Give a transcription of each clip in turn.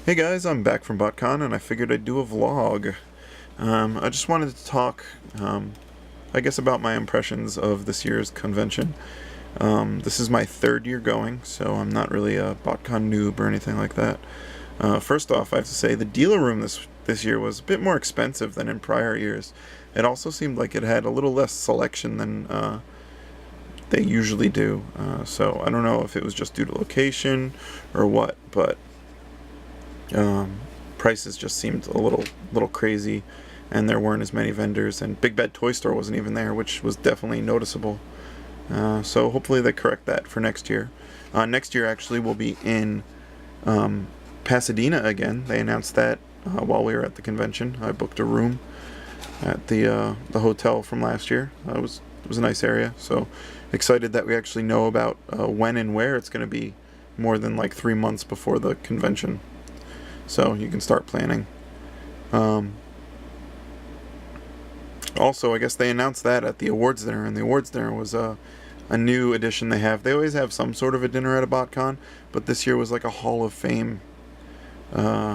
Hey guys, I'm back from Botcon and I figured I'd do a vlog. I just wanted to talk, I guess, about my impressions of this year's convention. This is my third year going, so I'm not really a Botcon noob or anything like that. First off, I have to say the dealer room this year was a bit more expensive than in prior years. It also seemed like it had a little less selection than they usually do. So I don't know if it was just due to location or what, but prices just seemed a little crazy, and there weren't as many vendors, and Big Bad Toy Store wasn't even there, which was definitely noticeable. So hopefully they correct that for next year. Next year actually will be in Pasadena again. They announced that while we were at the convention. I booked a room at the hotel from last year. It was a nice area, so excited that we actually know about when and where it's going to be more than like 3 months before the convention. So you can start planning. Also, I guess they announced that at the awards dinner, and the awards dinner was a new addition they have. They always have some sort of a dinner at a BotCon, but this year was like a Hall of Fame dinner,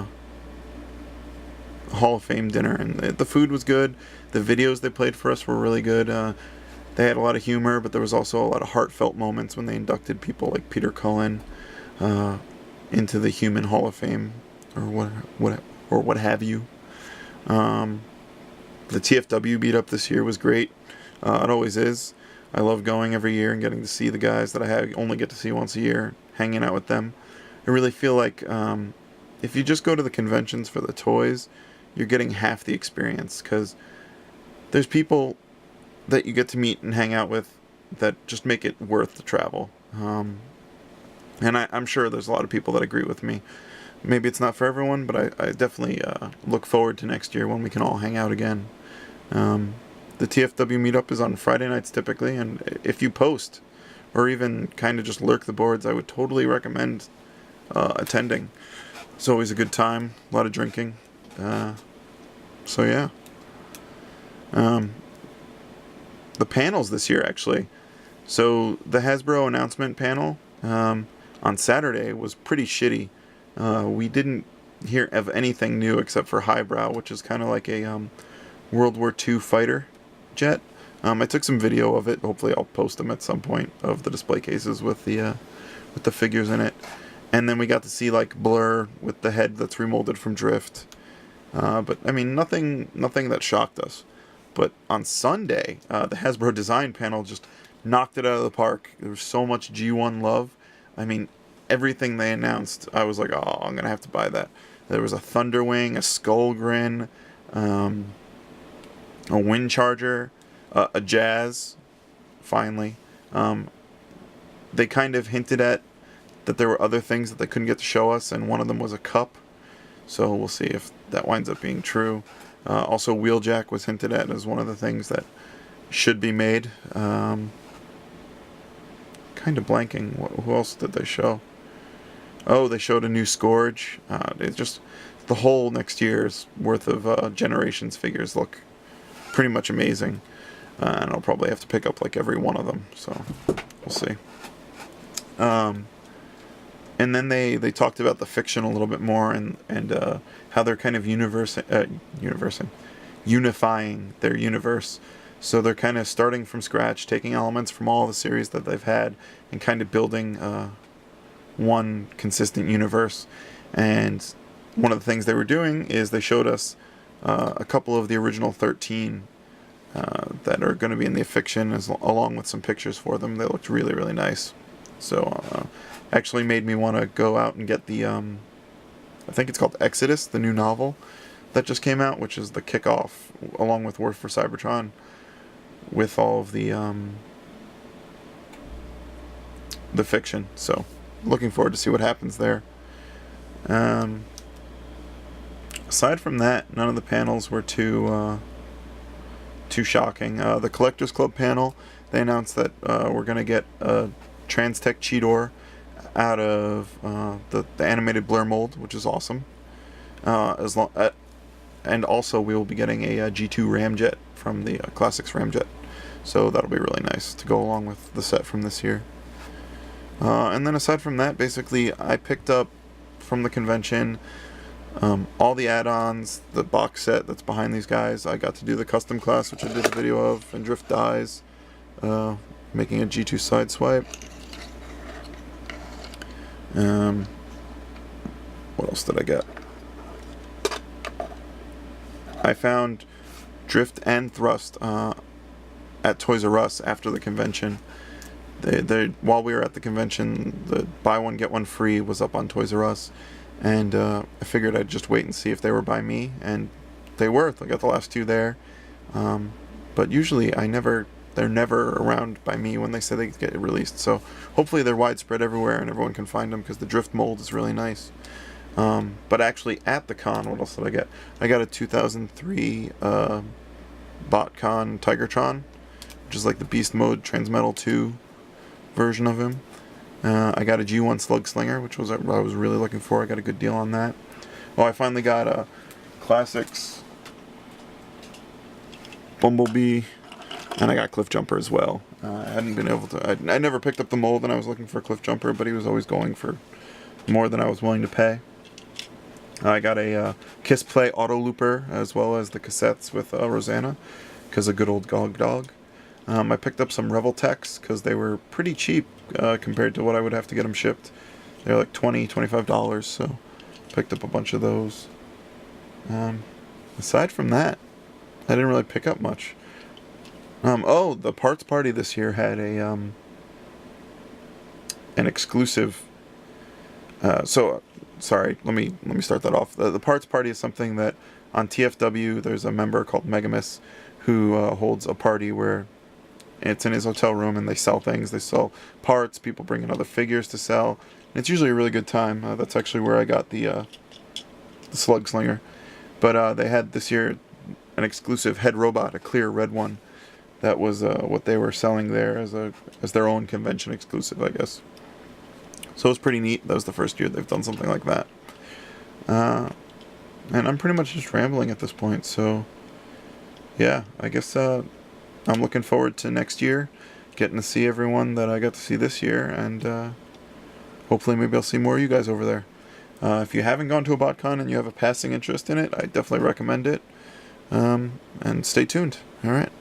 and the food was good. The videos they played for us were really good. They had a lot of humor, but there was also a lot of heartfelt moments when they inducted people like Peter Cullen into the Human Hall of Fame, or what have you. The TFW meetup this year was great. It always is. I love going every year and getting to see the guys that I only get to see once a year, hanging out with them. I really feel like if you just go to the conventions for the toys, you're getting half the experience, because there's people that you get to meet and hang out with that just make it worth the travel. And I'm sure there's a lot of people that agree with me. Maybe it's not for everyone, but I definitely look forward to next year when we can all hang out again. The TFW meetup is on Friday nights typically, and if you post or even kind of just lurk the boards, I would totally recommend attending. It's always a good time, a lot of drinking. So yeah. The panels this year, actually. So the Hasbro announcement panel on Saturday was pretty shitty. We didn't hear of anything new except for Highbrow, which is kind of like a World War II fighter jet. I took some video of it. Hopefully I'll post them at some point, of the display cases with the figures in it. And then we got to see like Blur with the head that's remolded from Drift. But I mean, nothing that shocked us. But on Sunday, the Hasbro design panel just knocked it out of the park. There was so much G1 love. I mean, everything they announced, I was like, oh, I'm gonna have to buy that. There was a Thunderwing, a Skullgrin, a Wind Charger, a Jazz. Finally, they kind of hinted at that there were other things that they couldn't get to show us, and one of them was a cup. So we'll see if that winds up being true. Also, Wheeljack was hinted at as one of the things that should be made. Kind of blanking. Who else did they show? Oh, they showed a new Scourge. Just the whole next year's worth of Generations figures look pretty much amazing. And I'll probably have to pick up like every one of them. So we'll see. And then they talked about the fiction a little bit more, and how they're kind of unifying their universe. So they're kind of starting from scratch, taking elements from all the series that they've had, and kind of building one consistent universe. And one of the things they were doing is they showed us a couple of the original 13 that are going to be in the fiction, along with some pictures for them. They looked really, really nice. So actually made me want to go out and get the I think it's called Exodus, the new novel that just came out, which is the kickoff, along with War for Cybertron, with all of the fiction. So looking forward to see what happens there. Aside from that, none of the panels were too shocking. The Collectors Club panel, they announced that we're going to get a Transtech Cheetor out of the animated Blur mold, which is awesome. And also we will be getting a G2 Ramjet from the Classics Ramjet, so that'll be really nice to go along with the set from this year. And then aside from that, basically I picked up from the convention All the add-ons, the box set that's behind these guys. I got to do the custom class, which I did a video of, and Drift Dies, making a G2 sideswipe. What else did I get? I found Drift and Thrust at Toys R Us after the convention. While we were at the convention, the buy one get one free was up on Toys R Us, and I figured I'd just wait and see if they were by me, and they were. I got the last two there, but usually they're never around by me when they say they get released. So hopefully they're widespread everywhere and everyone can find them, because the Drift mold is really nice. But actually at the con, what else did I get? I got a 2003 Botcon Tigertron, which is like the Beast Mode Transmetal 2 version of him. I got a G1 Slug Slinger, which was I was really looking for. I got a good deal on that. Oh, I finally got a Classics Bumblebee, and I got Cliff Jumper as well. I hadn't been able to. I never picked up the mold, and I was looking for Cliff Jumper, but he was always going for more than I was willing to pay. I got a Kiss Play Auto Looper, as well as the cassettes with Rosanna, because a good old Gog Dog. I picked up some Revel Techs because they were pretty cheap compared to what I would have to get them shipped. They're like $20, $25, so picked up a bunch of those. Aside from that, I didn't really pick up much. Oh, the Parts Party this year had an exclusive. Sorry, let me start that off. The Parts Party is something that on TFW there's a member called Megamus who holds a party where it's in his hotel room and they sell things. They sell parts. People bring in other figures to sell. And it's usually a really good time. That's actually where I got the Slug Slinger. But they had this year an exclusive head robot, a clear red one. That was what they were selling there as their own convention exclusive, I guess. So it was pretty neat. That was the first year they've done something like that. And I'm pretty much just rambling at this point. So yeah, I guess I'm looking forward to next year, getting to see everyone that I got to see this year, and hopefully maybe I'll see more of you guys over there. If you haven't gone to a Botcon and you have a passing interest in it, I definitely recommend it. And stay tuned. All right.